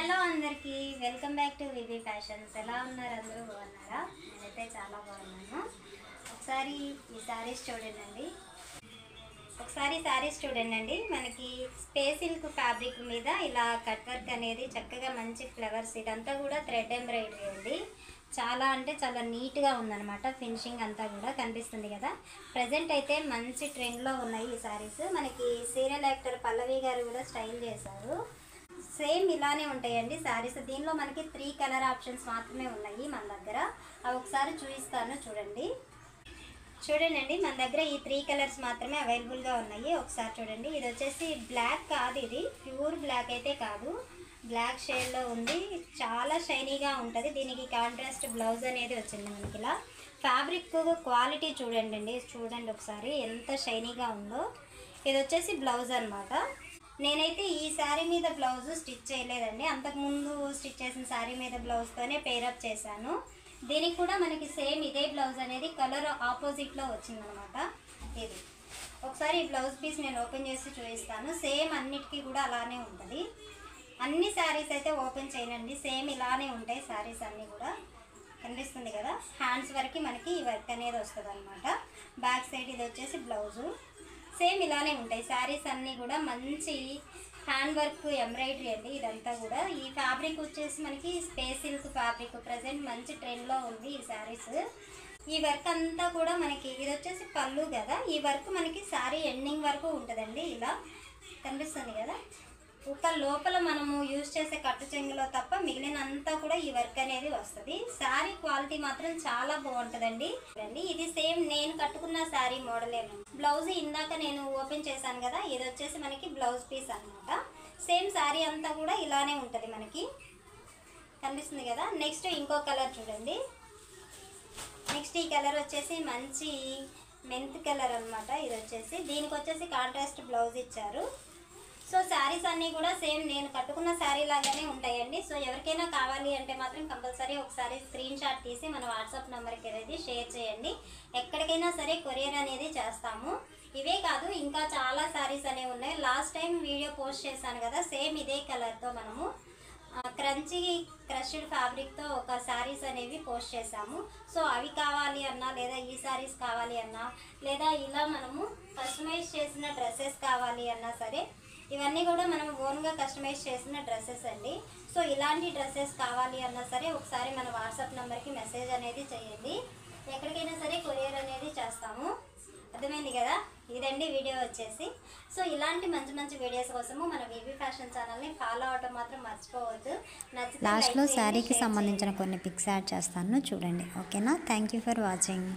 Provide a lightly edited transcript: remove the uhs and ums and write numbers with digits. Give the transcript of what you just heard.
Hello అందరికీ welcome back to V V fashions. ఎలా ఉన్నారు? అందరూ బాగున్నారా? నేనైతే చాలా బాగున్నాను. ఒకసారి ఈ శారీస్ చూడండి. మనకి స్పేస్ సిల్క్ ఫ్యాబ్రిక్ మీద ఇలా కట్ వర్క్ అనేది చక్కగా మంచి ఫ్లవర్స్, ఇదంతా కూడా థ్రెడ్ ఎంబ్రాయిడరీ అండి. చాలా అంటే చాలా నీట్గా ఉందన్నమాట. ఫినిషింగ్ అంతా కూడా కనిపిస్తుంది కదా. ప్రజెంట్ అయితే మంచి ట్రెండ్లో ఉన్నాయి ఈ శారీస్. మనకి సీరియల్ యాక్టర్ పల్లవి గారు కూడా స్టైల్ చేశారు. సేమ్ ఇలానే ఉంటాయండి శారీస్. దీనిలో మనకి 3 కలర్ ఆప్షన్స్ మాత్రమే ఉన్నాయి మన దగ్గర. అవి ఒకసారి చూపిస్తాను చూడండి. మన దగ్గర ఈ 3 కలర్స్ మాత్రమే అవైలబుల్గా ఉన్నాయి. ఒకసారి చూడండి. ఇది వచ్చేసి బ్లాక్ కాదు, ఇది ప్యూర్ బ్లాక్ అయితే కాదు, బ్లాక్ షేడ్లో ఉంది. చాలా షైనీగా ఉంటుంది. దీనికి కాంట్రాస్ట్ బ్లౌజ్ అనేది వచ్చింది మనకి. ఇలా ఫ్యాబ్రిక్ క్వాలిటీ చూడండి ఒకసారి ఎంత షైనీగా ఉందో. ఇది వచ్చేసి బ్లౌజ్ అనమాట. నేనైతే ఈ శారీ మీద బ్లౌజ్ స్టిచ్ చేయలేదండి. అంతకుముందు స్టిచ్ చేసిన శారీ మీద బ్లౌజ్తోనే పేరప్ చేశాను. దీనికి కూడా మనకి సేమ్ ఇదే బ్లౌజ్ అనేది కలర్ ఆపోజిట్లో వచ్చిందనమాట. ఇది ఒకసారి ఈ బ్లౌజ్ పీస్ నేను ఓపెన్ చేసి చూపిస్తాను. సేమ్ అన్నిటికీ కూడా అలానే ఉంటుంది. అన్ని శారీస్ అయితే ఓపెన్ చేయనండి, సేమ్ ఇలానే ఉంటాయి శారీస్ అన్నీ కూడా. కనిపిస్తుంది కదా, హ్యాండ్స్ వరకు మనకి ఈ వర్క్ అనేది వస్తుంది అనమాట. బ్యాక్ సైడ్ ఇది వచ్చేసి బ్లౌజు. సేమ్ ఇలానే ఉంటాయి శారీస్ అన్నీ కూడా. మంచి హ్యాండ్ వర్క్ ఎంబ్రాయిడరీ అండి ఇదంతా కూడా. ఈ ఫ్యాబ్రిక్ వచ్చేసి మనకి స్పేస్ సిల్క్ ఫ్యాబ్రిక్. ప్రజెంట్ మంచి ట్రెండ్లో ఉంది ఈ శారీస్. ఈ వర్క్ అంతా కూడా మనకి, ఇది వచ్చేసి పళ్ళు కదా, ఈ వర్క్ మనకి శారీ ఎండింగ్ వరకు ఉంటుందండి. ఇలా కనిపిస్తుంది కదా. ఒక లోపల మనము యూజ్ చేసే కట్టు చెంగులో తప్ప మిగిలినంతా కూడా ఈ వర్క్ అనేది వస్తుంది. శారీ క్వాలిటీ మాత్రం చాలా బాగుంటుందండి. ఇది సేమ్ నేను కట్టుకున్న శారీ మోడలేనండి. బ్లౌజ్ ఇందాక నేను ఓపెన్ చేశాను కదా, ఇది వచ్చేసి మనకి బ్లౌజ్ పీస్ అనమాట. సేమ్ శారీ అంతా కూడా ఇలానే ఉంటుంది మనకి. కనిపిస్తుంది కదా. నెక్స్ట్ ఇంకో కలర్ చూడండి. నెక్స్ట్ ఈ కలర్ వచ్చేసి మంచి మెంత్ కలర్ అనమాట. ఇది వచ్చేసి దీనికి వచ్చేసి కాంట్రాస్ట్ బ్లౌజ్ ఇచ్చారు. సో శారీస్ అన్నీ కూడా సేమ్ నేను కట్టుకున్న శారీ లాగానే ఉంటాయండి. సో ఎవరికైనా కావాలి అంటే మాత్రం కంపల్సరీ ఒకసారి స్క్రీన్ షాట్ తీసి మన వాట్సాప్ నెంబర్కి అనేది షేర్ చేయండి. ఎక్కడికైనా సరే కొరియర్ అనేది చేస్తాము. ఇవే కాదు, ఇంకా చాలా శారీస్ అనేవి ఉన్నాయి. లాస్ట్ టైం వీడియో పోస్ట్ చేశాను కదా, సేమ్ ఇదే కలర్తో మనము క్రంచీ క్రష్డ్ ఫ్యాబ్రిక్తో ఒక శారీస్ అనేవి పోస్ట్ చేశాము. సో అవి కావాలి అన్నా, లేదా ఈ శారీస్ కావాలి అన్నా, లేదా ఇలా మనము కస్టమైజ్ చేసిన డ్రెస్సెస్ కావాలి అన్నా సరే, ఇవన్నీ కూడా మనం ఓన్గా కస్టమైజ్ చేసిన డ్రెస్సెస్ అండి. సో ఇలాంటి డ్రెస్సెస్ కావాలి అన్నా సరే ఒకసారి మన వాట్సాప్ నెంబర్కి మెసేజ్ అనేది చేయండి. ఎక్కడికైనా సరే కొరియర్ అనేది చేస్తాము. అర్థమైంది కదా. ఇదండి వీడియో వచ్చేసి. సో ఇలాంటి మంచి మంచి వీడియోస్ కోసము మన వివి ఫ్యాషన్ ఛానల్ని ఫాలో అవటం మాత్రం మర్చిపోవద్దు. లాస్ట్లో శారీకి సంబంధించిన కొన్ని పిక్స్ యాడ్ చేస్తాను చూడండి. ఓకేనా. Thank you for watching.